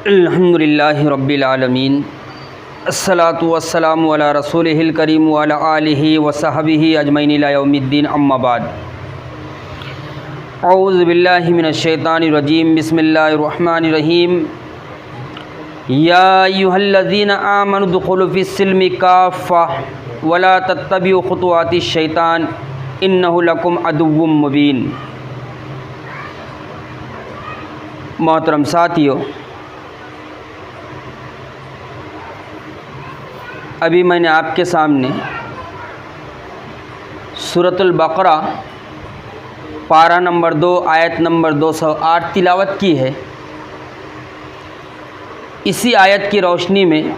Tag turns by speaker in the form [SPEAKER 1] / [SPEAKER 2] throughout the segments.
[SPEAKER 1] अल्हम्दुलिल्लाहि रब्बिल आलमीन अस्सलातु वस्सलामु अला रसूलिहिल करीम व अला आलिहि व सहबिहि अजमईन इला यौमिद्दीन अम्मा बाद। औज़ु बिल्लाहि मिनश शैतानिर रजीम बिस्मिल्लाहिर रहमानिर रहीम। या अय्युहल्लज़ीना आमनु दुख़ुलू फ़िस्सिल्मि काफ़्फ़ा व ला तत्तबिउ ख़ुतुवातिश शैतान इन्नहु लकुम अदुव्वुम मुबीन। मोहतरम साथियों, अभी मैंने आपके सामने सूरतुल बक़रा पारा नंबर 2 आयत नंबर 208 तिलावत की है। इसी आयत की रोशनी में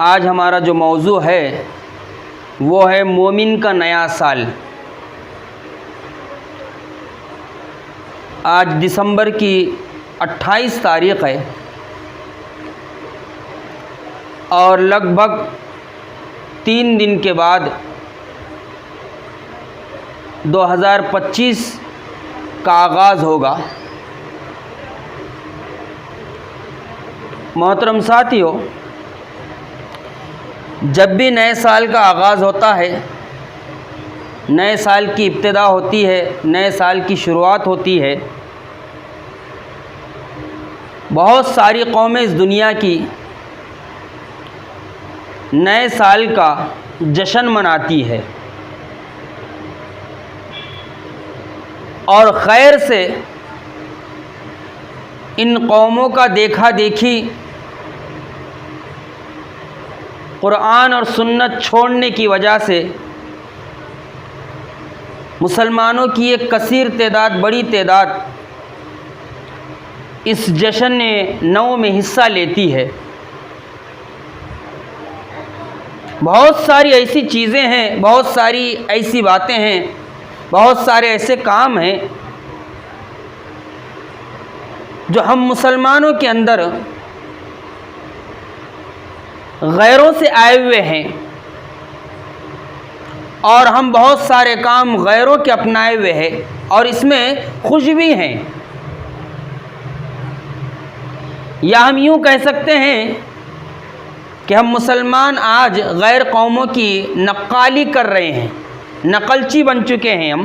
[SPEAKER 1] आज हमारा जो मौजू है वो है मोमिन का नया साल। आज दिसंबर की 28 तारीख़ है और लगभग 3 दिन के बाद 2025 का आगाज़ होगा। मोहतरम साथियों, जब भी नए साल का आगाज़ होता है, नए साल की इब्तिदा होती है, नए साल की शुरुआत होती है, बहुत सारी कौमें इस दुनिया की नए साल का जश्न मनाती है और खैर से इन कौमों का देखा देखी कुरान और सुन्नत छोड़ने की वजह से मुसलमानों की एक कसीर तादाद, बड़ी तादाद इस जश्न नौ में हिस्सा लेती है। बहुत सारी ऐसी चीज़ें हैं, बहुत सारी ऐसी बातें हैं, बहुत सारे ऐसे काम हैं जो हम मुसलमानों के अंदर गैरों से आए हुए हैं और हम बहुत सारे काम गैरों के अपनाए हुए हैं और इसमें खुश भी हैं। या हम यूँ कह सकते हैं कि हम मुसलमान आज गैर कौमों की नक्काली कर रहे हैं, नकलची बन चुके हैं। हम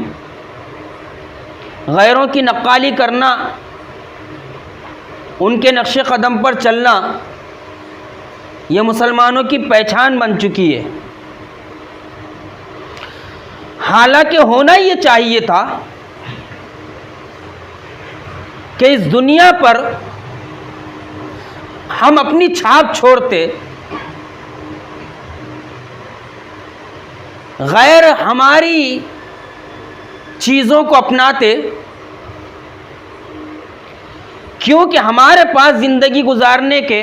[SPEAKER 1] गैरों की नक्काली करना, उनके नक्शे कदम पर चलना, यह मुसलमानों की पहचान बन चुकी है। हालांकि होना ये चाहिए था कि इस दुनिया पर हम अपनी छाप छोड़ते, गैर हमारी चीज़ों को अपनाते, क्योंकि हमारे पास ज़िंदगी गुजारने के,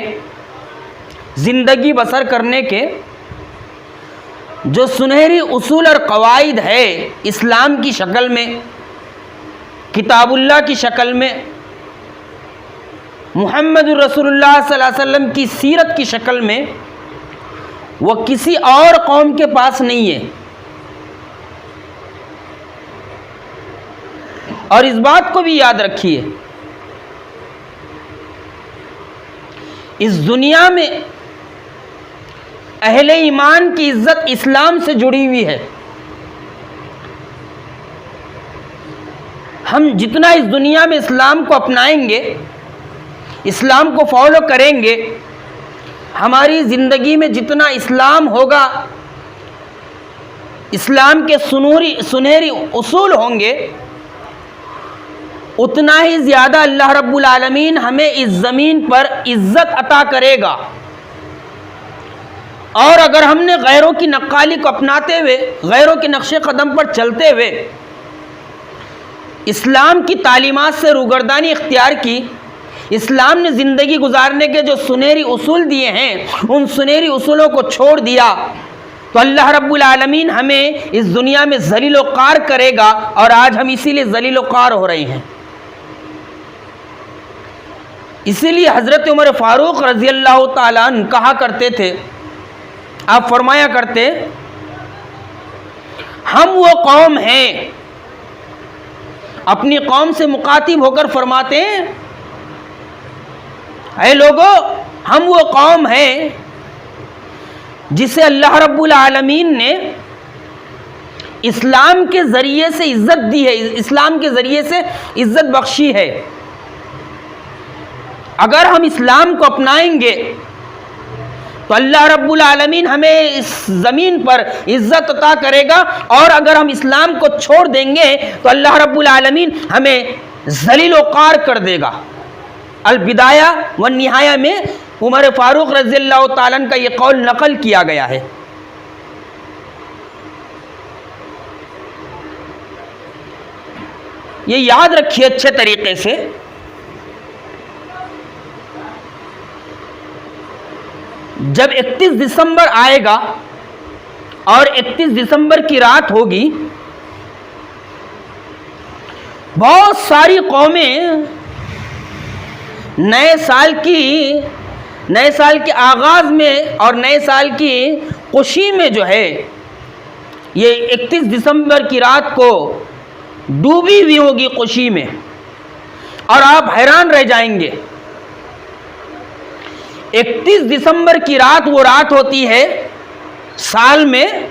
[SPEAKER 1] ज़िंदगी बसर करने के जो सुनहरी उसूल और कवायद है इस्लाम की शक्ल में, किताबुल्लाह की शक्ल में, मुहम्मदुर रसूलुल्लाह सल्लल्लाहु अलैहि वसल्लम की सीरत की शक्ल में, वह किसी और कौम के पास नहीं है। और इस बात को भी याद रखिए, इस दुनिया में अहले ईमान की इज्जत इस्लाम से जुड़ी हुई है। हम जितना इस दुनिया में इस्लाम को अपनाएंगे, इस्लाम को फॉलो करेंगे, हमारी ज़िंदगी में जितना इस्लाम होगा, इस्लाम के सुनहरी उसूल होंगे, उतना ही ज़्यादा अल्लाह रब्बुल आलमीन हमें इस ज़मीन पर इज़्ज़त अता करेगा। और अगर हमने गैरों की नक्काली को अपनाते हुए, गैरों के नक्शे कदम पर चलते हुए इस्लाम की तालीमात से रूगर्दानी इख्तियार की, इस्लाम ने ज़िंदगी गुजारने के जो सुनहरी उसूल दिए हैं, उन सुनहरी उसूलों को छोड़ दिया, तो अल्लाह रब्बुल आलमीन हमें इस दुनिया में ज़लील व क़ार करेगा। और आज हम इसीलिए ज़लील व क़ार हो रहे हैं। इसीलिए हज़रत उमर फ़ारूक रज़ी अल्लाह ताला अन्हु कहा करते थे, आप फरमाया करते, हम वो कौम हैं, अपनी कौम से मुखातिब होकर फरमाते हैं ऐ लोगों, हम वो कौम हैं जिसे अल्लाह रब्बुल आलमीन ने इस्लाम के ज़रिए से इज़्ज़त दी है, इस्लाम के ज़रिए से इज़्ज़त बख्शी है। अगर हम इस्लाम को अपनाएंगे तो अल्लाह रब्बुल आलमीन हमें इस ज़मीन पर इज़्ज़त अता करेगा, और अगर हम इस्लाम को छोड़ देंगे तो अल्लाह रब्बुल आलमीन हमें ज़लील व क़ार कर देगा। अल बिदाया व निहाया में उमर फारूक रज़ियल्लाहु ताला अन्हु का ये कौल नकल किया गया है। ये याद रखिए अच्छे तरीके से, जब 31 दिसंबर आएगा और 31 दिसंबर की रात होगी, बहुत सारी कौमें नए साल के आगाज़ में और नए साल की खुशी में जो है ये 31 दिसंबर की रात को डूबी हुई होगी खुशी में, और आप हैरान रह जाएंगे। 31 दिसंबर की रात वो रात होती है साल में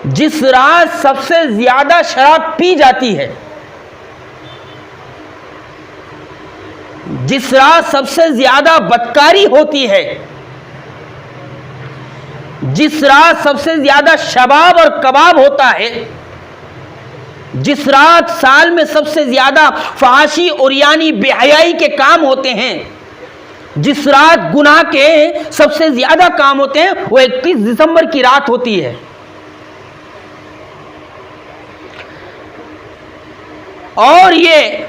[SPEAKER 1] जिस रात सबसे ज्यादा शराब पी जाती है, जिस रात सबसे ज्यादा बदकारी होती है, जिस रात सबसे ज्यादा शबाब और कबाब होता है, जिस रात साल में सबसे ज्यादा फहाशी और यानी बेहयाई के काम होते हैं, जिस रात गुनाह के सबसे ज्यादा काम होते हैं, वो 31 दिसंबर की रात होती है। और ये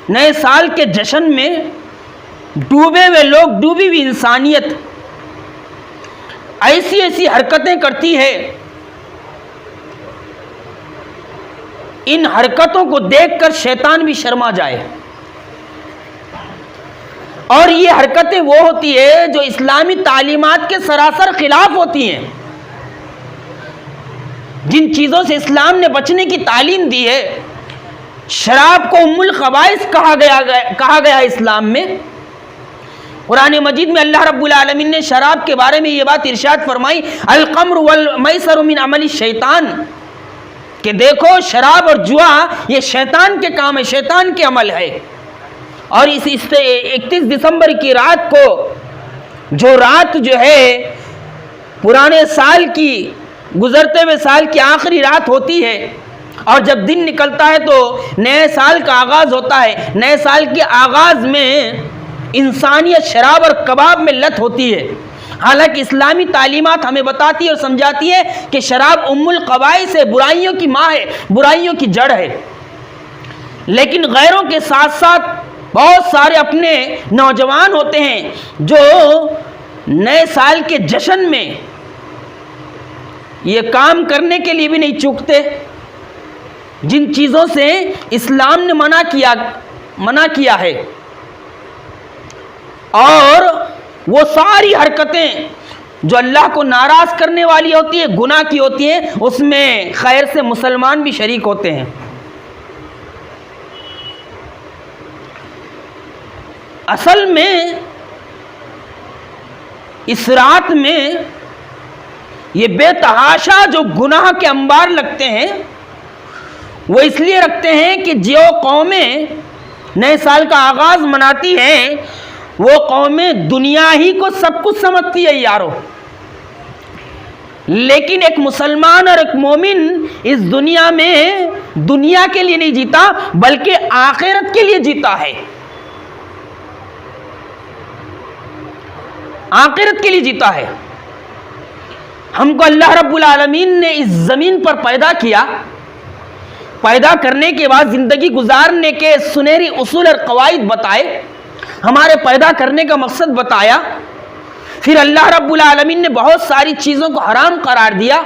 [SPEAKER 1] नए साल के जश्न में डूबे हुए लोग, डूबी हुई इंसानियत ऐसी ऐसी हरकतें करती है, इन हरकतों को देखकर शैतान भी शर्मा जाए। और ये हरकतें वो होती है जो इस्लामी तालीमात के सरासर खिलाफ होती हैं। जिन चीज़ों से इस्लाम ने बचने की तालीम दी है, शराब को उम्मुल खबाइस कहा गया इस्लाम में। कुरान मजीद में अल्लाह रब्बुल आलमीन ने शराब के बारे में ये बात इरशाद फरमाई, अल कम्र वल मैसर मिन अमली शैतान, कि देखो शराब और जुआ ये शैतान के काम है, शैतान के अमल है। और इस 31 दिसंबर की रात को, जो रात जो है पुराने साल की, गुजरते हुए साल की आखिरी रात होती है, और जब दिन निकलता है तो नए साल का आगाज़ होता है। नए साल के आगाज़ में इंसानियत शराब और कबाब में लत होती है। हालांकि इस्लामी तालीमात हमें बताती है और समझाती है कि शराब उम्मुल क़बाइस है, बुराइयों की माँ है, बुराइयों की जड़ है। लेकिन गैरों के साथ साथ बहुत सारे अपने नौजवान होते हैं जो नए साल के जश्न में ये काम करने के लिए भी नहीं चूकते, जिन चीज़ों से इस्लाम ने मना किया है। और वो सारी हरकतें जो अल्लाह को नाराज़ करने वाली होती है, गुनाह की होती हैं, उसमें खैर से मुसलमान भी शरीक होते हैं। असल में इस रात में ये बेतहाशा जो गुनाह के अंबार लगते हैं, वो इसलिए रखते हैं कि जो कौमें नए साल का आगाज़ मनाती हैं, वो कौमें दुनिया ही को सब कुछ समझती है यारो। लेकिन एक मुसलमान और एक मोमिन इस दुनिया में दुनिया के लिए नहीं जीता, बल्कि आखिरत के लिए जीता है। आखिरत के लिए जीता है। हमको अल्लाह रब्बुल आलमीन ने इस ज़मीन पर पैदा किया। पैदा करने के बाद ज़िंदगी गुजारने के सुनहरी उसूल और कवायद बताए, हमारे पैदा करने का मकसद बताया। फिर अल्लाह रब्बुल आलमीन ने बहुत सारी चीज़ों को हराम करार दिया,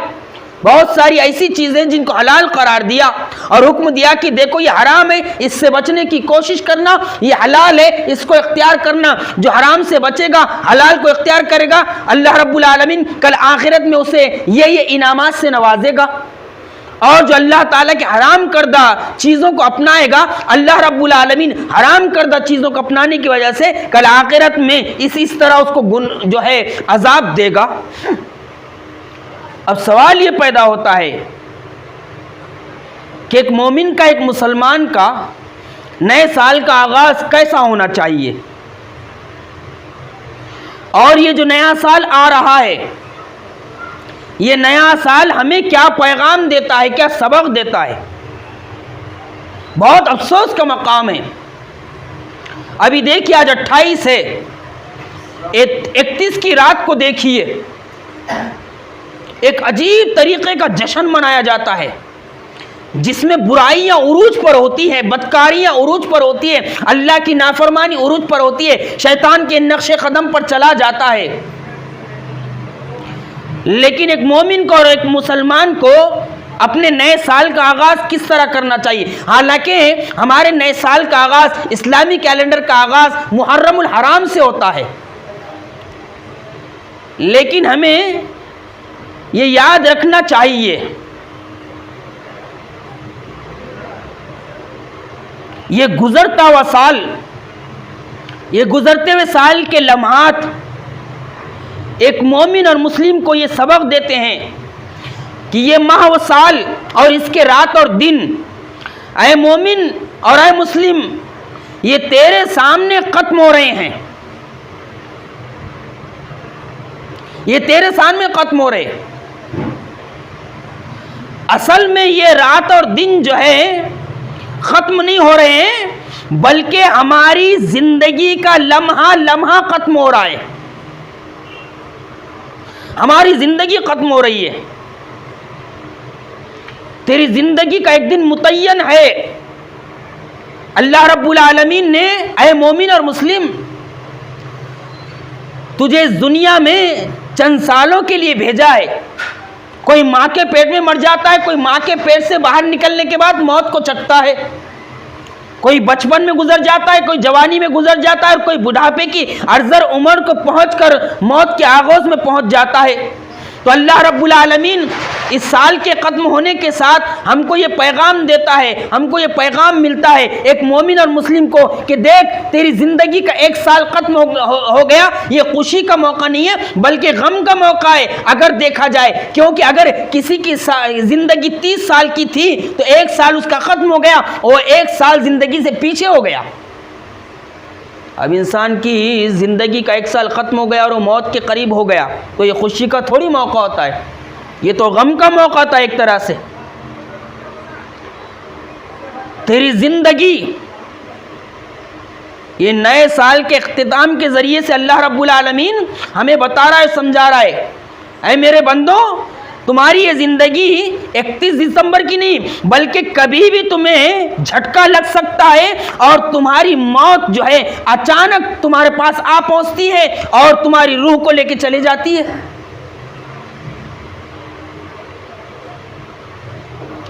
[SPEAKER 1] बहुत सारी ऐसी चीज़ें जिनको हलाल करार दिया, और हुक्म दिया कि देखो ये हराम है, इससे बचने की कोशिश करना, ये हलाल है, इसको इख्तियार करना। जो हराम से बचेगा, हलाल को इख्तियार करेगा, अल्लाह रब्बुल आलमीन कल आखिरत में उसे ये इनामात से नवाजेगा। और जो अल्लाह ताला के हराम करदा चीज़ों को अपनाएगा, अल्लाह रब्बुल आलमीन हराम करदा चीज़ों को अपनाने की वजह से कल आखिरत में इस तरह उसको जो है अजाब देगा। अब सवाल ये पैदा होता है कि एक मोमिन का, एक मुसलमान का नए साल का आगाज़ कैसा होना चाहिए, और ये जो नया साल आ रहा है, ये नया साल हमें क्या पैगाम देता है, क्या सबक देता है। बहुत अफसोस का मकाम है। अभी देखिए आज 28 है, 31 की रात को देखिए एक अजीब तरीके का जश्न मनाया जाता है जिसमें बुराइयां उरूज पर होती है, बदकारियां उरूज पर होती है, अल्लाह की नाफरमानी उरूज पर होती है, शैतान के नक्शे कदम पर चला जाता है। लेकिन एक मोमिन को और एक मुसलमान को अपने नए साल का आगाज़ किस तरह करना चाहिए। हालांकि हमारे नए साल का आगाज़, इस्लामी कैलेंडर का आगाज़ मुहर्रमुल हराम से होता है, लेकिन हमें ये याद रखना चाहिए ये गुजरता हुआ साल, ये गुजरते हुए साल के लम्हात एक मोमिन और मुस्लिम को ये सबक देते हैं कि ये माह व साल और इसके रात और दिन, ऐ मोमिन और ऐ मुस्लिम, ये तेरे सामने खत्म हो रहे हैं, ये तेरे सामने खत्म हो रहे। असल में ये रात और दिन जो है खत्म नहीं हो रहे हैं, बल्कि हमारी जिंदगी का लम्हा लम्हा खत्म हो रहा है, हमारी जिंदगी खत्म हो रही है। तेरी जिंदगी का एक दिन मुतय्यन है। अल्लाह रब्बुल आलमीन ने ऐ मोमिन और मुस्लिम तुझे इस दुनिया में चंद सालों के लिए भेजा है। कोई माँ के पेट में मर जाता है, कोई माँ के पेट से बाहर निकलने के बाद मौत को चखता है, कोई बचपन में गुजर जाता है, कोई जवानी में गुजर जाता है, और कोई बुढ़ापे की अर्जर उम्र को पहुंचकर मौत के आगोश में पहुंच जाता है। तो अल्लाह रब्बुल आलमीन इस साल के खत्म होने के साथ हमको ये पैगाम देता है, हमको ये पैगाम मिलता है एक मोमिन और मुस्लिम को कि देख तेरी ज़िंदगी का एक साल खत्म हो गया। ये खुशी का मौका नहीं है बल्कि गम का मौका है अगर देखा जाए, क्योंकि अगर किसी की ज़िंदगी 30 साल की थी तो एक साल उसका खत्म हो गया और एक साल ज़िंदगी से पीछे हो गया। अब इंसान की ज़िंदगी का एक साल ख़त्म हो गया और वो मौत के करीब हो गया तो ये खुशी का थोड़ी मौका होता है, ये तो गम का मौका था एक तरह से। तेरी ज़िंदगी ये नए साल के इख्तिताम के ज़रिए से अल्लाह रब्बुल आलमीन हमें बता रहा है, समझा रहा है, ऐ मेरे बंदो तुम्हारी ये ज़िंदगी 31 दिसंबर की नहीं बल्कि कभी भी तुम्हें झटका लग सकता है और तुम्हारी मौत जो है अचानक तुम्हारे पास आ पहुंचती है और तुम्हारी रूह को लेकर चली जाती है।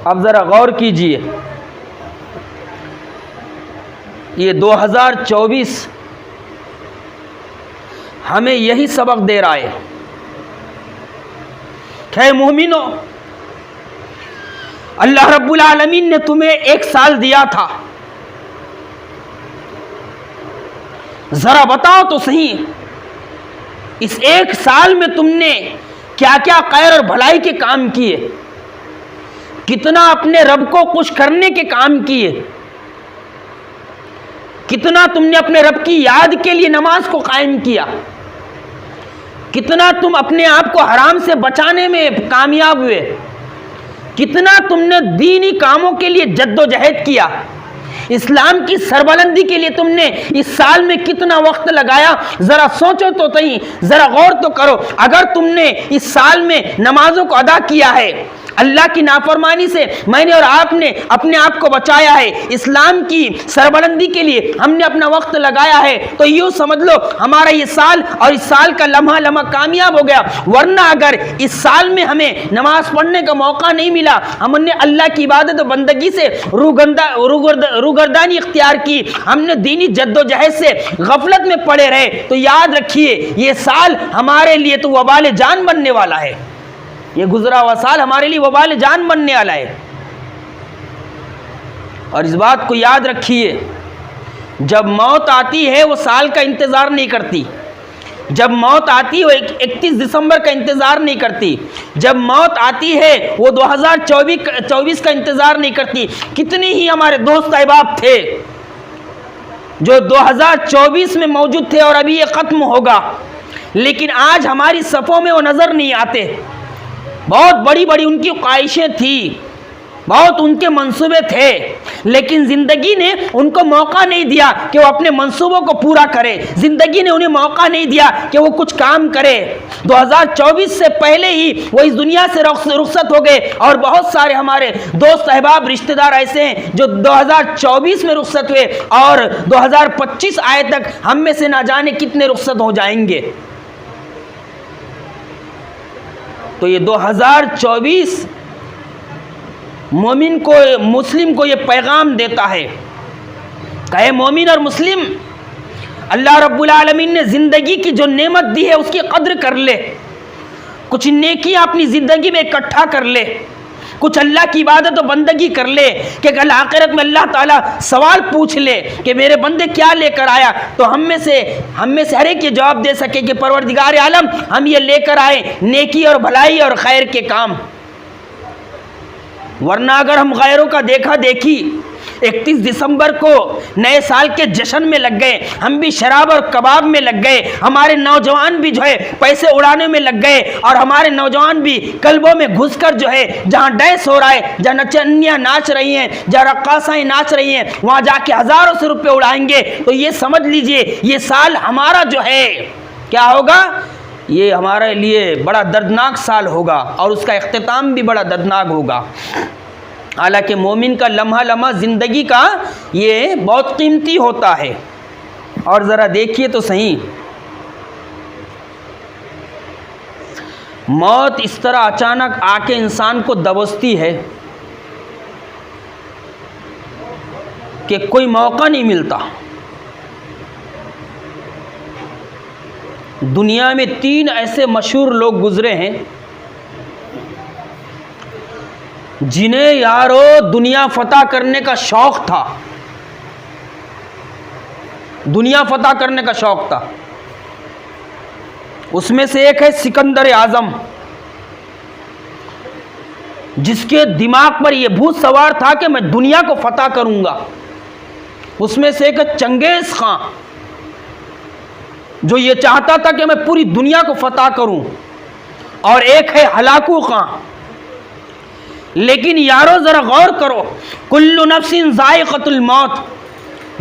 [SPEAKER 1] अब ज़रा गौर कीजिए, ये 2024 हमें यही सबक दे रहा है। खे मोमिनो, अल्लाह रब्बुल आलमीन ने तुम्हें एक साल दिया था, जरा बताओ तो सही इस एक साल में तुमने क्या क्या खैर और भलाई के काम किए, कितना अपने रब को खुश करने के काम किए, कितना तुमने अपने रब की याद के लिए नमाज को कायम किया, कितना तुम अपने आप को हराम से बचाने में कामयाब हुए, कितना तुमने दीनी कामों के लिए जद्दोजहद किया, इस्लाम की सरबलंदी के लिए तुमने इस साल में कितना वक्त लगाया। ज़रा सोचो तो सही, ज़रा गौर तो करो। अगर तुमने इस साल में नमाजों को अदा किया है, अल्लाह की नाफरमानी से मैंने और आपने अपने आप को बचाया है, इस्लाम की सरबलंदी के लिए हमने अपना वक्त लगाया है, तो यूँ समझ लो हमारा ये साल और इस साल का लम्हा लम्हा कामयाब हो गया। वरना अगर इस साल में हमें नमाज पढ़ने का मौका नहीं मिला, हमने अल्लाह की इबादत और बंदगी से रूगर्दानी इख्तियार की, हमने दीनी जद्दोजहद से गफलत में पड़े रहे, तो याद रखिए ये साल हमारे लिए तो वबाल जान बनने वाला है। ये गुजरा हुआ साल हमारे लिए वबाल जान बनने वाला है। और इस बात को याद रखिए, जब मौत आती है वो साल का इंतज़ार नहीं करती। जब मौत आती है वो 31 दिसंबर का इंतज़ार नहीं करती। जब मौत आती है वो 2024 का इंतज़ार नहीं करती। कितने ही हमारे दोस्त अहबाब थे जो 2024 में मौजूद थे और अभी ये ख़त्म होगा, लेकिन आज हमारी सफ़ों में वो नज़र नहीं आते। बहुत बड़ी बड़ी उनकी ख्वाहिशें थी, बहुत उनके मंसूबे थे, लेकिन ज़िंदगी ने उनको मौका नहीं दिया कि वो अपने मंसूबों को पूरा करे। ज़िंदगी ने उन्हें मौका नहीं दिया कि वो कुछ काम करे। 2024 से पहले ही वो इस दुनिया से रुखसत हो गए। और बहुत सारे हमारे दोस्त अहबाब रिश्तेदार ऐसे हैं जो 2024 में रुखसत हुए और 2025 आए तक हम में से ना जाने कितने रुखसत हो जाएंगे। तो ये 2024 मोमिन को, मुस्लिम को ये पैगाम देता है, कहे मोमिन और मुस्लिम, अल्लाह रब्बुल आलमीन ने ज़िंदगी की जो नेमत दी है उसकी कद्र कर ले। कुछ नेकियां अपनी ज़िंदगी में इकट्ठा कर ले, कुछ अल्लाह की इबादत और बंदगी कर ले कि कल आखिरत में अल्लाह ताला सवाल पूछ ले कि मेरे बंदे क्या लेकर आया, तो हम में से हर एक ये जवाब दे सके कि परवरदिगार आलम हम ये लेकर आए नेकी और भलाई और खैर के काम। वरना अगर हम गैरों का देखा देखी 31 दिसंबर को नए साल के जश्न में लग गए, हम भी शराब और कबाब में लग गए, हमारे नौजवान भी जो है पैसे उड़ाने में लग गए, और हमारे नौजवान भी क्लबों में घुसकर जो है जहाँ डांस हो रहा है, जहाँ नचनियाँ नाच रही हैं, जहाँ रक्कासाएँ नाच रही हैं, वहाँ जाके हज़ारों से रुपये उड़ाएंगे। तो ये समझ लीजिए ये साल हमारा जो है क्या होगा, ये हमारे लिए बड़ा दर्दनाक साल होगा और उसका इख्तिताम भी बड़ा दर्दनाक होगा। हालांकि मोमिन का लम्हा लम्हा ज़िंदगी का ये बहुत कीमती होता है। और ज़रा देखिए तो सही, मौत इस तरह अचानक आके इंसान को दबोचती है कि कोई मौका नहीं मिलता। दुनिया में 3 ऐसे मशहूर लोग गुजरे हैं जिन्हें यारो दुनिया फतह करने का शौक़ था, दुनिया फतह करने का शौक़ था। उसमें से एक है सिकंदर आज़म, जिसके दिमाग पर यह भूत सवार था कि मैं दुनिया को फतह करूंगा। उसमें से एक है चंगेज़ खां, जो ये चाहता था कि मैं पूरी दुनिया को फतह करूं। और एक है हलाकू खां। लेकिन यारो ज़रा गौर करो, कुल्लु नफ्सिन ज़ाइक़तुल मौत,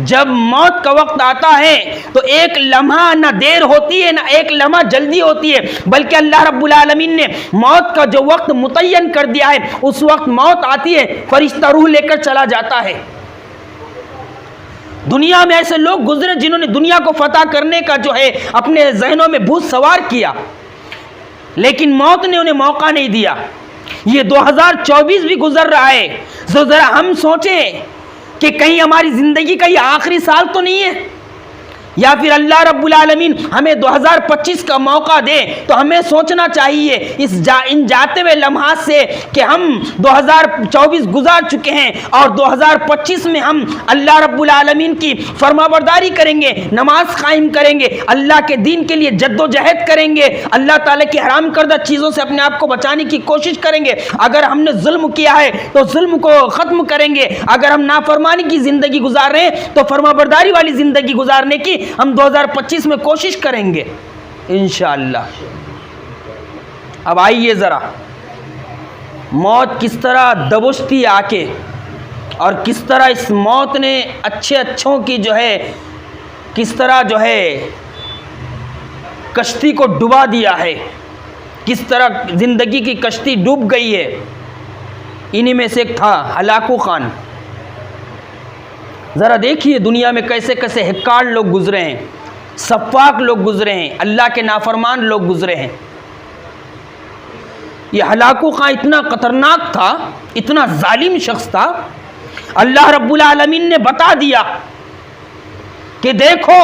[SPEAKER 1] जब मौत का वक्त आता है तो एक लम्हा ना देर होती है ना एक लम्हा जल्दी होती है, बल्कि अल्लाह रब्बुल आलमीन ने मौत का जो वक्त मुतय्यन कर दिया है उस वक्त मौत आती है, फरिश्ता रूह लेकर चला जाता है। दुनिया में ऐसे लोग गुजरे जिन्होंने दुनिया को फतह करने का जो है अपने जहनों में भूत सवार किया, लेकिन मौत ने उन्हें मौका नहीं दिया। ये 2024 भी गुजर रहा है, तो ज़रा हम सोचें कि कहीं हमारी ज़िंदगी का ये आखिरी साल तो नहीं है, या फिर अल्लाह रब्बुल आलमीन हमें 2025 का मौका दे। तो हमें सोचना चाहिए इन जाते हुए लम्हात से कि हम 2024 गुजार चुके हैं और 2025 में हम अल्लाह रब्बुल आलमीन की फरमाबरदारी करेंगे, नमाज कायम करेंगे, अल्लाह के दीन के लिए जद्दोजहद करेंगे, अल्लाह ताला की हराम करदा चीज़ों से अपने आप को बचाने की कोशिश करेंगे। अगर हमने जुल्म किया है तो जुल्म को ख़त्म करेंगे, अगर हम नाफरमानी की ज़िंदगी गुजार रहे हैं तो फरमाबरदारी वाली ज़िंदगी गुजारने की हम 2025 में कोशिश करेंगे इंशाअल्लाह। अब आइए ज़रा मौत किस तरह दबोचती आके, और किस तरह इस मौत ने अच्छों की जो है किस तरह जो है कश्ती को डुबा दिया है, किस तरह ज़िंदगी की कश्ती डूब गई है। इन्हीं में से एक था हलाकू खान। ज़रा देखिए दुनिया में कैसे कैसे हिक्कार लोग गुजरे हैं, सफ़ाक लोग गुजरे हैं, अल्लाह के नाफरमान लोग गुजरे हैं। ये हलाकू खां इतना ख़तरनाक था, इतना जालिम शख्स था, अल्लाह रब्बुल आलमीन ने बता दिया कि देखो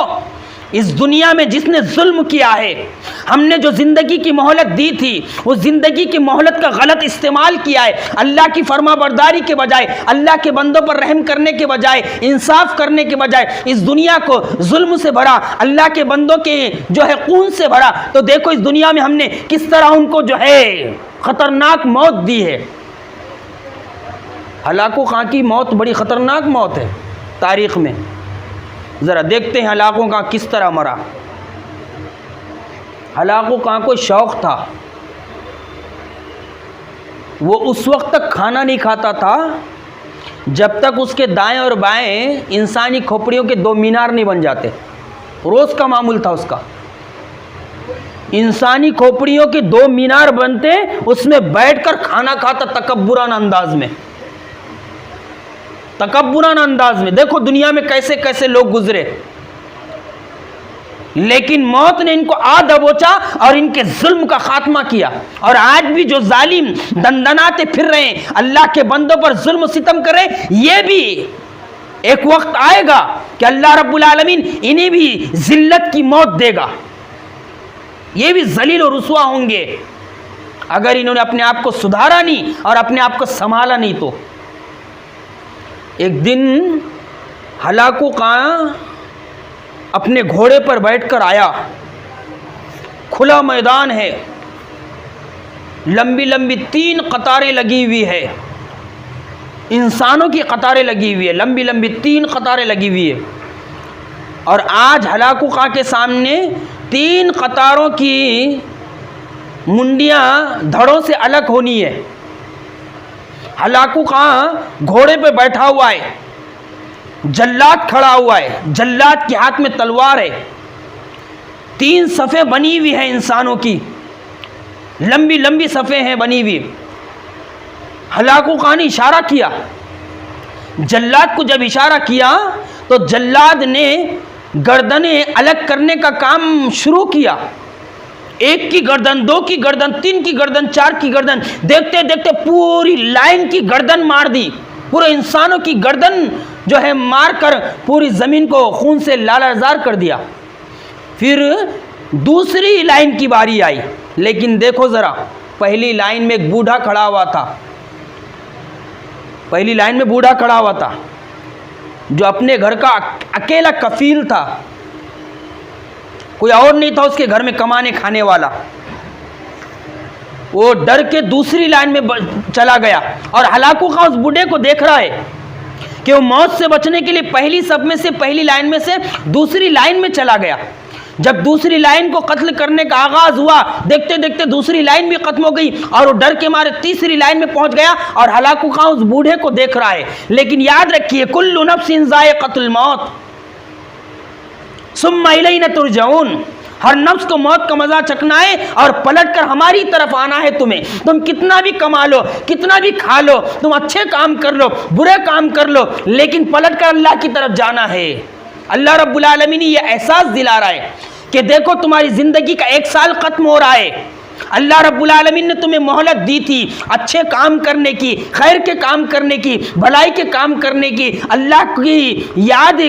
[SPEAKER 1] इस दुनिया में जिसने जुल्म किया है, हमने जो ज़िंदगी की मोहलत दी थी, उस ज़िंदगी की मोहलत का गलत इस्तेमाल किया है। अल्लाह की फरमाबरदारी के बजाय, अल्लाह के बंदों पर रहम करने के बजाय, इंसाफ करने के बजाय इस दुनिया को जुल्म से भरा, अल्लाह के बंदों के जो है खून से भरा। तो देखो इस दुनिया में हमने किस तरह उनको जो है ख़तरनाक मौत दी है। हलाकू खां की मौत बड़ी ख़तरनाक मौत है तारीख़ में। ज़रा देखते हैं हलाकू खां किस तरह मरा। हलाकू खां को शौक़ था, वो उस वक्त तक खाना नहीं खाता था जब तक उसके दाएं और बाएं इंसानी खोपड़ियों के 2 मीनार नहीं बन जाते। रोज़ का मामूल था उसका, इंसानी खोपड़ियों के 2 मीनार बनते, उसमें बैठकर खाना खाता तकब्बुराना अंदाज में, तकब्बुराना अंदाज में। देखो दुनिया में कैसे कैसे लोग गुजरे, लेकिन मौत ने इनको आ दबोचा और इनके जुल्म का खात्मा किया। और आज भी जो जालिम दंदनाते फिर रहे हैं, अल्लाह के बंदों पर जुल्म सितम कर रहे हैं, ये भी एक वक्त आएगा कि अल्लाह रब्बुल आलमीन इन्हें भी जिल्लत की मौत देगा। ये भी जलील और रुसवा होंगे अगर इन्होंने अपने आप को सुधारा नहीं और अपने आप को संभाला नहीं। तो एक दिन हलाकू खां अपने घोड़े पर बैठकर आया, खुला मैदान है, लंबी लंबी 3 कतारें लगी हुई है, इंसानों की कतारें लगी हुई है, लंबी लंबी 3 कतारें लगी हुई है। और आज हलाकू खां के सामने 3 कतारों की मुंडियां धड़ों से अलग होनी है। हलाकू खां घोड़े पे बैठा हुआ है, जल्लाद खड़ा हुआ है, जल्लाद के हाथ में तलवार है, 3 सफ़े बनी हुई है इंसानों की, लंबी लंबी सफ़े हैं बनी हुई। हलाकू खां ने इशारा किया, जल्लाद को जब इशारा किया तो जल्लाद ने गर्दनें अलग करने का काम शुरू किया। 1 की गर्दन, 2 की गर्दन, 3 की गर्दन, 4 की गर्दन, देखते देखते पूरी लाइन की गर्दन मार दी। पूरे इंसानों की गर्दन जो है मारकर पूरी ज़मीन को खून से लालाजार कर दिया। फिर दूसरी लाइन की बारी आई, लेकिन देखो ज़रा, पहली लाइन में एक बूढ़ा खड़ा हुआ था, पहली लाइन में बूढ़ा खड़ा हुआ था जो अपने घर का अकेला कफील था, कोई और नहीं था उसके घर में कमाने खाने वाला। वो डर के दूसरी लाइन में चला गया और हलाकू खां उस बूढ़े को देख रहा है कि वो मौत से बचने के लिए पहली सब में से, पहली लाइन में से दूसरी लाइन में चला गया। जब दूसरी लाइन को कत्ल करने का आगाज हुआ, देखते देखते दूसरी लाइन भी खत्म हो गई और वो डर के मारे तीसरी लाइन में पहुंच गया और हलाकू खां उस बूढ़े को देख रहा है। लेकिन याद रखिए, कुल्लु नफ्सिन ज़ाइक़तुल मौत सुम्मा इलैना तुरजऊन, हर नफ्स को मौत का मजा चखना है और पलट कर हमारी तरफ आना है। तुम्हें, तुम कितना भी कमा लो, कितना भी खा लो, तुम अच्छे काम कर लो, बुरे काम कर लो, लेकिन पलट कर अल्लाह की तरफ जाना है। अल्लाह रब्बुल आलमीन ये एहसास दिला रहा है कि देखो तुम्हारी ज़िंदगी का 1 साल ख़त्म हो रहा है। अल्लाह रब्बुल आलमीन ने तुम्हें मोहलत दी थी अच्छे काम करने की, खैर के काम करने की, भलाई के काम करने की, अल्लाह की याद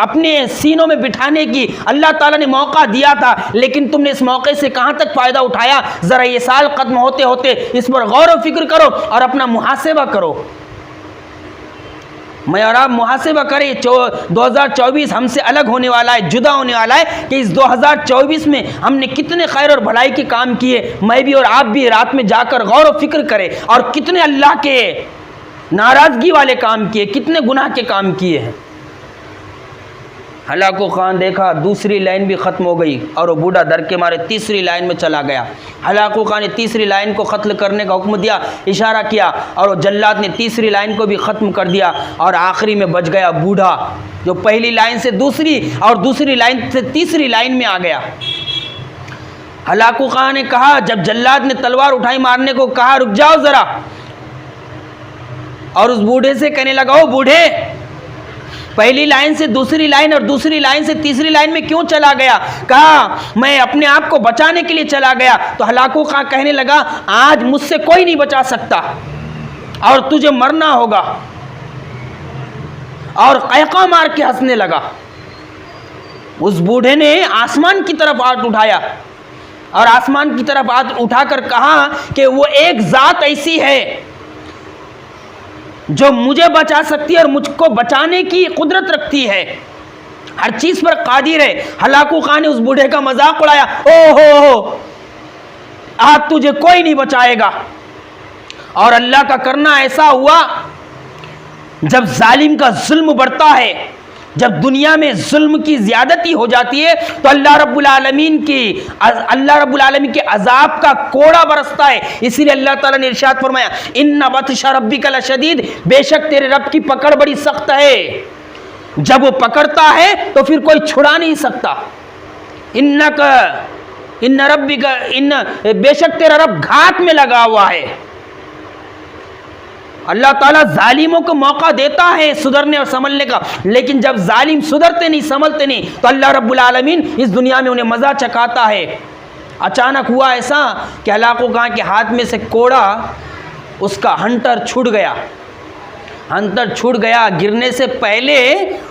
[SPEAKER 1] अपने सीनों में बिठाने की अल्लाह ताला ने मौका दिया था, लेकिन तुमने इस मौके से कहाँ तक फ़ायदा उठाया? ज़रा ये साल ख़त्म होते होते इस पर गौर व फिक्र करो और अपना मुहासिबा करो। मैं और आप मुहासिबा करें, 2024 हमसे अलग होने वाला है, जुदा होने वाला है, कि इस 2024 में हमने कितने खैर और भलाई के काम किए। मैं भी और आप भी रात में जाकर गौर व फिक्र करें और कितने अल्लाह के नाराज़गी वाले काम किए, कितने गुनाह के काम किए हैं। हलाकू खां देखा दूसरी लाइन भी ख़त्म हो गई और वो बूढ़ा डर के मारे तीसरी लाइन में चला गया। हलाकू खां ने तीसरी लाइन को ख़त्म करने का हुक्म दिया, इशारा किया और वो जल्लाद ने तीसरी लाइन को भी ख़त्म कर दिया और आखिरी में बच गया बूढ़ा, जो पहली लाइन से दूसरी और दूसरी लाइन से तीसरी लाइन में आ गया। हलाकू खां ने कहा, जब जल्लाद ने तलवार उठाई मारने को कहा, रुक जाओ ज़रा, और उस बूढ़े से कहने लगा, ओ बूढ़े, पहली लाइन से दूसरी लाइन और दूसरी लाइन से तीसरी लाइन में क्यों चला गया? कहा, मैं अपने आप को बचाने के लिए चला गया। तो हलाकू खां कहने लगा, आज मुझसे कोई नहीं बचा सकता और तुझे मरना होगा, और कैका मार के हंसने लगा। उस बूढ़े ने आसमान की तरफ हाथ उठाया और आसमान की तरफ हाथ उठाकर कहा कि वो एक जात ऐसी है जो मुझे बचा सकती है और मुझको बचाने की कुदरत रखती है, हर चीज पर कादिर है। हलाकू खान ने उस बूढ़े का मजाक उड़ाया, ओ हो आज तुझे कोई नहीं बचाएगा। और अल्लाह का करना ऐसा हुआ, जब जालिम का जुल्म बढ़ता है, जब दुनिया में जुल्म की ज्यादती हो जाती है, तो अल्लाह रब्बुल आलमीन के अजाब का कोड़ा बरसता है। इसीलिए अल्लाह ताला ने इरशाद फरमाया, इन्ना बत्शा रब्बिका लशदीद, बेशक तेरे रब की पकड़ बड़ी सख्त है। जब वो पकड़ता है तो फिर कोई छुड़ा नहीं सकता। बेशक तेरा रब घात में लगा हुआ है। अल्लाह ताला जालिमों को मौका देता है सुधरने और संभलने का, लेकिन जब जालिम सुधरते नहीं, संभलते नहीं, तो अल्लाह रब्बुल आलमीन इस दुनिया में उन्हें मज़ा चखाता है। अचानक हुआ ऐसा कि हलाकू खां के हाथ में से कोड़ा, उसका हंटर छूट गया। हंटर छूट गया, गिरने से पहले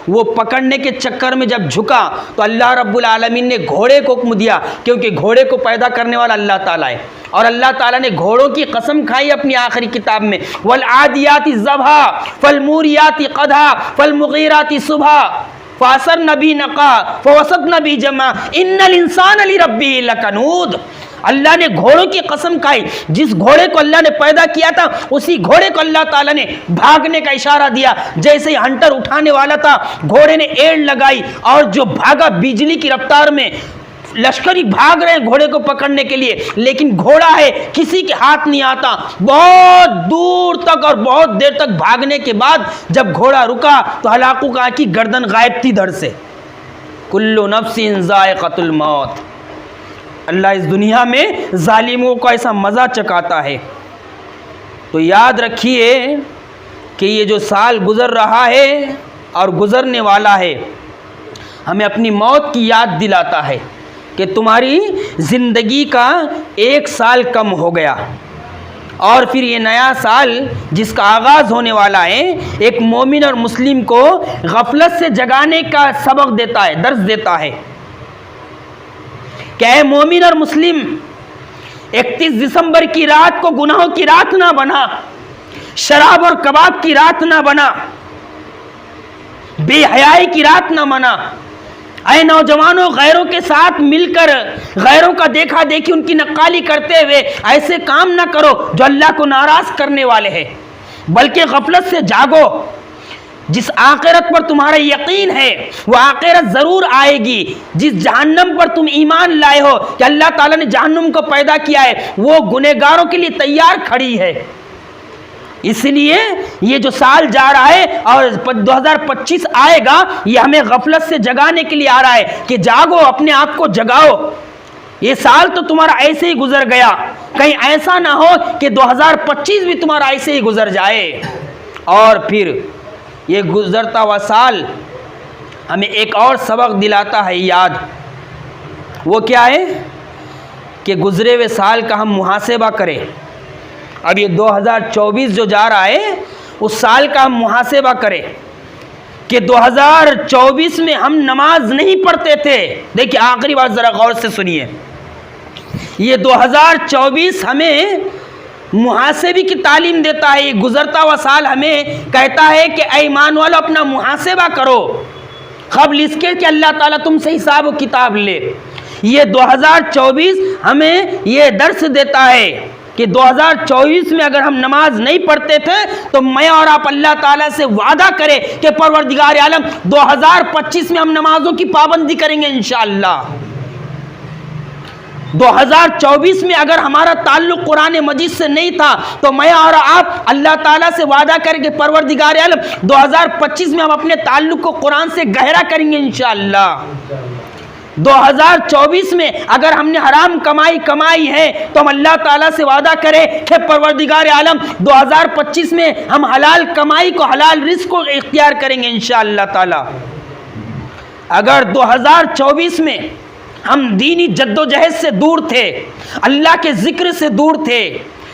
[SPEAKER 1] वो पकड़ने के चक्कर में जब झुका तो अल्लाह रब्बुल आलमीन ने घोड़े को हुक्म दिया, क्योंकि घोड़े को पैदा करने वाला अल्लाह ताला है। और अल्लाह ताला ने घोड़ों की कसम खाई अपनी आखिरी किताब में, वल आदियाति ज़बहा फल मूरियाति क़दहा फल मुग़ीराति सुबहा फासर नबी नका फवसत नबी जमा इन्नल इंसान अली रब्बी लकनूद। अल्लाह ने घोड़ों की कसम खाई, जिस घोड़े को अल्लाह ने पैदा किया था उसी घोड़े को अल्लाह ताला ने भागने का इशारा दिया। जैसे ही हंटर उठाने वाला था, घोड़े ने एड़ लगाई और जो भागा बिजली की रफ्तार में, लश्करी भाग रहे हैं घोड़े को पकड़ने के लिए, लेकिन घोड़ा है, किसी के हाथ नहीं आता। बहुत दूर तक और बहुत देर तक भागने के बाद जब घोड़ा रुका तो हलाकू खां की गर्दन गायब थी धड़ से। कुल्लु नफ्सिन ज़ाइक़तुल मौत। अल्लाह इस दुनिया में जालिमों को ऐसा मज़ा चखाता है। तो याद रखिए कि ये जो साल गुज़र रहा है और गुज़रने वाला है, हमें अपनी मौत की याद दिलाता है कि तुम्हारी ज़िंदगी का 1 साल कम हो गया और फिर ये नया साल जिसका आगाज़ होने वाला है, एक मोमिन और मुस्लिम को गफलत से जगाने का सबक देता है, दर्स देता है। क्या है मोमिन और मुस्लिम, 31 दिसंबर की रात को गुनाहों की रात ना बना, शराब और कबाब की रात ना बना, बेहयाई की रात ना बना। ऐ नौजवानों, गैरों के साथ मिलकर गैरों का देखा देखी, उनकी नक्काली करते हुए ऐसे काम ना करो जो अल्लाह को नाराज करने वाले हैं, बल्कि गफलत से जागो। जिस आखिरत पर तुम्हारा यकीन है वो आखिरत जरूर आएगी। जिस जहन्नम पर तुम ईमान लाए हो कि अल्लाह ताला ने जहन्नम को पैदा किया है, वो गुनहगारों के लिए तैयार खड़ी है। इसलिए ये जो साल जा रहा है और 2025 आएगा, ये हमें गफलत से जगाने के लिए आ रहा है कि जागो, अपने आप को जगाओ। ये साल तो तुम्हारा ऐसे ही गुजर गया, कहीं ऐसा ना हो कि 2025 भी तुम्हारा ऐसे ही गुजर जाए। और फिर ये गुजरता हुआ साल हमें एक और सबक दिलाता है याद। वो क्या है कि गुजरे हुए साल का हम मुहासेबा करें। अब ये 2024 जो जा रहा है, उस साल का हम मुहासेबा करें कि 2024 में हम नमाज नहीं पढ़ते थे। देखिए आखिरी बात ज़रा गौर से सुनिए, ये 2024 हमें मुहासेबे की तालीम देता है। ये गुजरता हुआ साल हमें कहता है कि ऐ ईमान वालों, अपना मुहासेबा करो क़ब्ल इसके कि अल्लाह ताला तुमसे हिसाब व किताब ले। ये 2024 हमें ये दर्स देता है कि 2024 में अगर हम नमाज नहीं पढ़ते थे तो मैं और आप अल्लाह ताला से वादा करें कि परवरदिगार आलम 2025 में हम नमाजों की पाबंदी करेंगे इंशाअल्लाह। 2024 में अगर हमारा ताल्लुक कुरान मजीद से नहीं था तो मैं और आप अल्लाह ताला से वादा करें कि परवरदिगार आलम 2025 में हम अपने ताल्लुक को कुरान से गहरा करेंगे इंशाअल्लाह। 2024 में अगर हमने हराम कमाई है तो हम अल्लाह ताला से वादा करें कि परवरदिगार आलम 2025 में हम हलाल कमाई को, हलाल रिस्क को इख्तियार करेंगे इंशाअल्लाह ताला। अगर 2024 में हम दीनी जद्दोजहद से दूर थे, अल्लाह के जिक्र से दूर थे,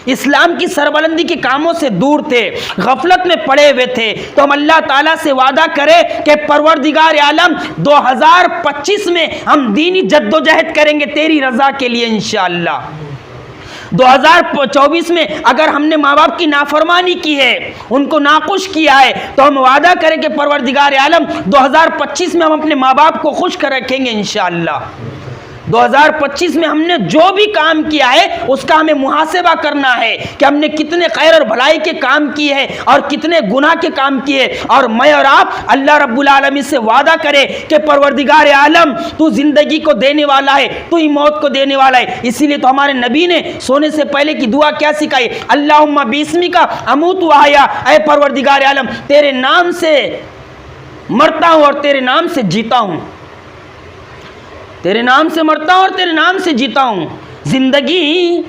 [SPEAKER 1] इस्लाम की सरबलंदी के कामों से दूर थे, गफलत में पड़े हुए थे, तो हम अल्लाह ताला से वादा करें कि परवरदिगार आलम 2025 में हम दीनी जद्दोजहद करेंगे तेरी रजा के लिए इंशाअल्लाह। 2024 में अगर हमने माँ बाप की नाफरमानी की है, उनको नाखुश किया है, तो हम वादा करें कि परवरदिगार आलम 2025 में हम अपने माँ बाप को खुश कर रखेंगे इंशाअल्लाह। 2025 में हमने जो भी काम किया है उसका हमें मुहासेबा करना है कि हमने कितने खैर और भलाई के काम किए हैं और कितने गुनाह के काम किए। और मैं और आप अल्लाह रब्बुल आलमीन से वादा करें कि परवरदिगार आलम तू जिंदगी को देने वाला है, तू ही मौत को देने वाला है। इसीलिए तो हमारे नबी ने सोने से पहले की दुआ क्या सिखाई, अल्लाहुम्मा बिस्मिका अमूतु व अहया, ऐ परवरदिगार आलम तेरे नाम से मरता हूं और तेरे नाम से जीता हूं, तेरे नाम से मरता हूं और तेरे नाम से जीता हूं। जिंदगी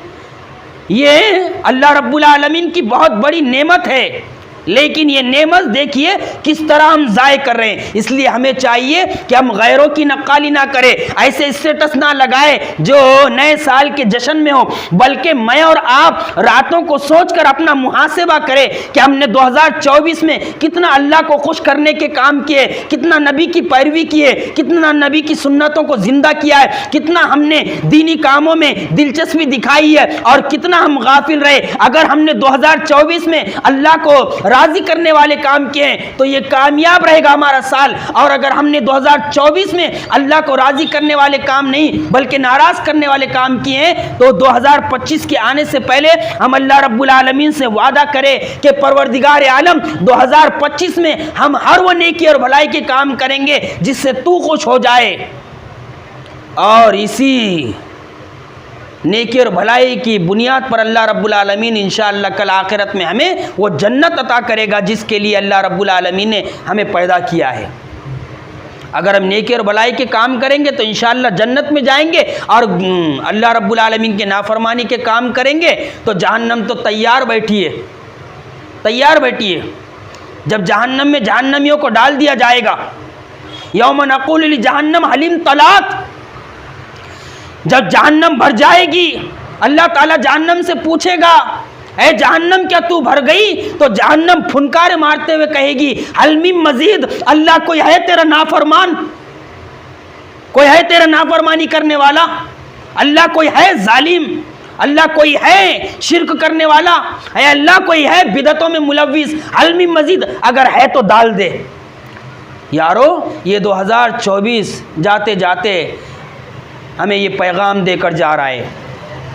[SPEAKER 1] ये अल्लाह रब्बुल आलमीन की बहुत बड़ी नेमत है, लेकिन ये नेमत देखिए किस तरह हम ज़ाय कर रहे हैं। इसलिए हमें चाहिए कि हम गैरों की नक्काली ना करें, ऐसे स्टेटस ना लगाए जो नए साल के जश्न में हो, बल्कि मैं और आप रातों को सोचकर अपना मुहासेबा करें कि हमने 2024 में कितना अल्लाह को खुश करने के काम किए, कितना नबी की पैरवी की है, कितना नबी की सुन्नतों को जिंदा किया है, कितना हमने दीनी कामों में दिलचस्पी दिखाई है और कितना हम गाफिल रहे। अगर हमने 2024 में अल्लाह को राजी करने वाले काम किए हैं तो ये कामयाब रहेगा हमारा साल। और अगर हमने 2024 में अल्लाह को राजी करने वाले काम नहीं बल्कि नाराज करने वाले काम किए हैं तो 2025 के आने से पहले हम अल्लाह रब्बुल आलमीन से वादा करें कि परवरदिगार आलम 2025 में हम हर वो नेकी और भलाई के काम करेंगे जिससे तू खुश हो जाए, और इसी नेकी और भलाई की बुनियाद पर अल्लाह रब्बुल आलमीन इंशाअल्लाह कल आखिरत में हमें वो जन्नत अता करेगा जिसके लिए अल्लाह रब्बुल आलमीन ने हमें पैदा किया है। अगर हम नेकी और भलाई के काम करेंगे तो इंशाअल्लाह जन्नत में जाएंगे, और अल्लाह रब्बुल आलमीन के नाफरमानी के काम करेंगे तो जहन्नम तो तैयार बैठी है, तैयार बैठी है। जब जहन्नम में जहन्नमियों को डाल दिया जाएगा, यौम नक़ूलु लि जहन्नम हलिम तलात, जब जहन्नम भर जाएगी अल्लाह ताला जहन्नम से पूछेगा, ऐ जहन्नम क्या तू भर गई? तो जहन्नम फुनकारे मारते हुए कहेगी, हल मिन मजीद, अल्लाह कोई है तेरा नाफरमान, कोई है तेरा नाफरमानी करने वाला, अल्लाह कोई है जालिम, अल्लाह कोई है शिरक करने वाला, है अल्लाह कोई है बिदतों में मुलव्विस, हल मिन मजीद, अगर है तो डाल दे। यारो ये 2024 जाते जाते हमें ये पैगाम देकर जा रहा है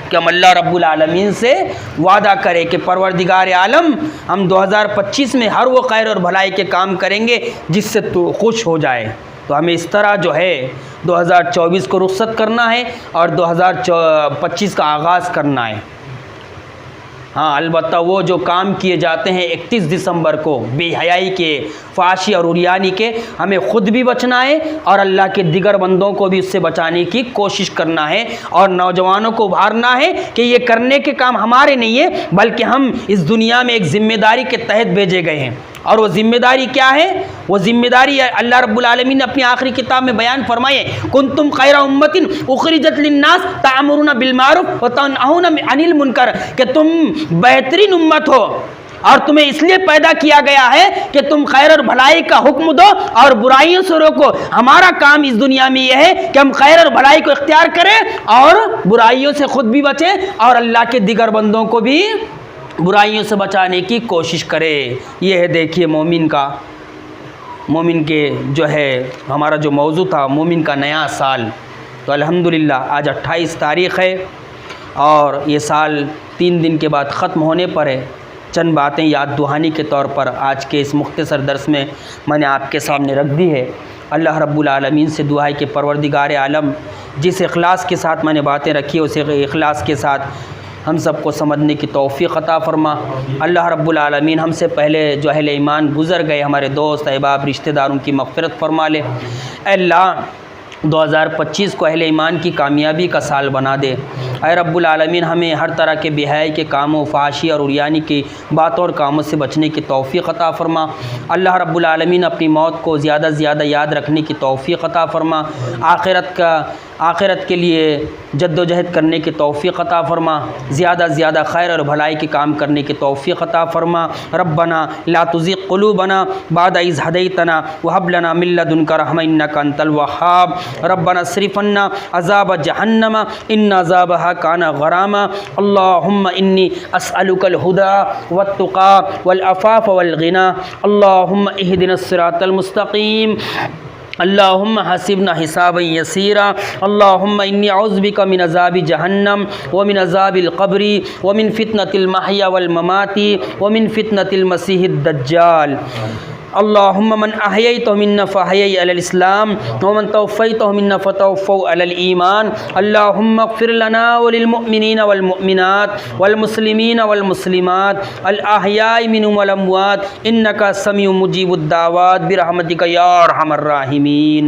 [SPEAKER 1] कि हम अल्लाह रब्बुल आलमीन से वादा करें कि परवरदिगार आलम हम 2025 में हर वो खैर और भलाई के काम करेंगे जिससे तू खुश हो जाए। तो हमें इस तरह जो है 2024 को रुखसत करना है और 2025 का आगाज़ करना है। हाँ, अलबत्ता वो जो काम किए जाते हैं 31 दिसंबर को बेहयाई के, फाशी और उरियानी के, हमें ख़ुद भी बचना है और अल्लाह के दिगर बंदों को भी उससे बचाने की कोशिश करना है और नौजवानों को उभारना है कि ये करने के काम हमारे नहीं है बल्कि हम इस दुनिया में एक ज़िम्मेदारी के तहत भेजे गए हैं। और वो ज़िम्मेदारी क्या है? वो ज़िम्मेदारी अल्लाह रब्बुल आलमीन ने अपनी आखिरी किताब में बयान फरमाए, कुंतुम खैरा उम्मतिन उखरिजत लिन्नास तामुरुना बिल मारूफ व तनहौना अनिल मुनकर, कि तुम बेहतरीन उम्मत हो और तुम्हें इसलिए पैदा किया गया है कि तुम खैर और भलाई का हुक्म दो और बुराइयों से रोको। हमारा काम इस दुनिया में यह है कि हम खैर और भलाई को इख्तियार करें और बुराइयों से खुद भी बचें और अल्लाह के दिगर बंदों को भी बुराइयों से बचाने की कोशिश करें। ये है देखिए मोमिन के जो है हमारा जो मौजू था मोमिन का नया साल। तो अल्हम्दुलिल्लाह आज 28 तारीख़ है और ये साल 3 दिन के बाद ख़त्म होने पर है। चंद बातें याद दुहानी के तौर पर आज के इस मुख्तसर दर्स में मैंने आपके सामने रख दी है। अल्लाह रब्बुल आलमीन से दुआ है कि परवरदिगार आलम जिस इखलास के साथ मैंने बातें रखी उस इखलास के साथ हम सबको समझने की तौफ़ीक़ अता फ़रमा। अल्लाह रब्बुल आलमीन हमसे पहले जो अहले ईमान गुज़र गए हमारे दोस्त अहबाब रिश्तेदारों की मग़फ़िरत फ़रमा ले। अल्लाह 2025 को अहले ईमान की कामयाबी का साल बना दे ऐ रब्बुल आलमीन हमें हर तरह के बेहयाई के कामों, फाशी और उरियानी की बातों और कामों से बचने की तौफ़ीक़ अता फ़रमा। अल्लाह रब्बुल आलमीन अपनी मौत को ज़्यादा से ज़्यादा याद रखने की तौफ़ीक़ अता फ़रमा। आखिरत के लिए जद्दोजहद करने की तौफ़ीक़ अता फ़रमा। ज़्यादा से ज़्यादा खैर और भलाई के काम करने की तौफ़ीक़ अता फ़रमा। रब्बना ला तुज़िग़ क़ुलूबना बाद इज़ हदैतना व हब लना मिन लदुनका रहमा इन्नका अंतल वह्हाब। रब्बना अस्रिफ़ अन्ना अज़ाब जहन्नम इन्न अज़ाबहा काना गरामा। अल्लाहुम्मा इन्नी अस्अलुकल हुदा वत्तुक़ा वल अफ़ाफ़ वल गिना। अल्लाहुम्मा इहदिनस सिरातल मुस्तक़ीम। अल्लाहुम्मा हसिबना हिसाबन यसीरा। अल्लाहुम्मा इन्नी औज़ु बिका मिन अज़ाबि जहन्नम व मिन अज़ाबिल क़ब्रि व मिन फ़ितनतिल महया वल ममाति व मिन फ़ितनतिल मसीहिद दज्जाल। अल्लाहुम्मा मन अहयैतहु मिन्ना फ़अहयि अलल इस्लाम व मन तवफ़्फ़यतहु मिन्ना फ़तवफ़्फ़हु अलल ईमान। अल्लाहुम्मा इग़फ़िर लना व लिल मुअमिनीना वल मुअमिनात वल मुस्लिमीना वल मुस्लिमात अल अहयाइ मिनहुम वल अमवात इन्नका समीउम मुजीबुद दावात बिरहमतिका या अरहमर राहिमीन।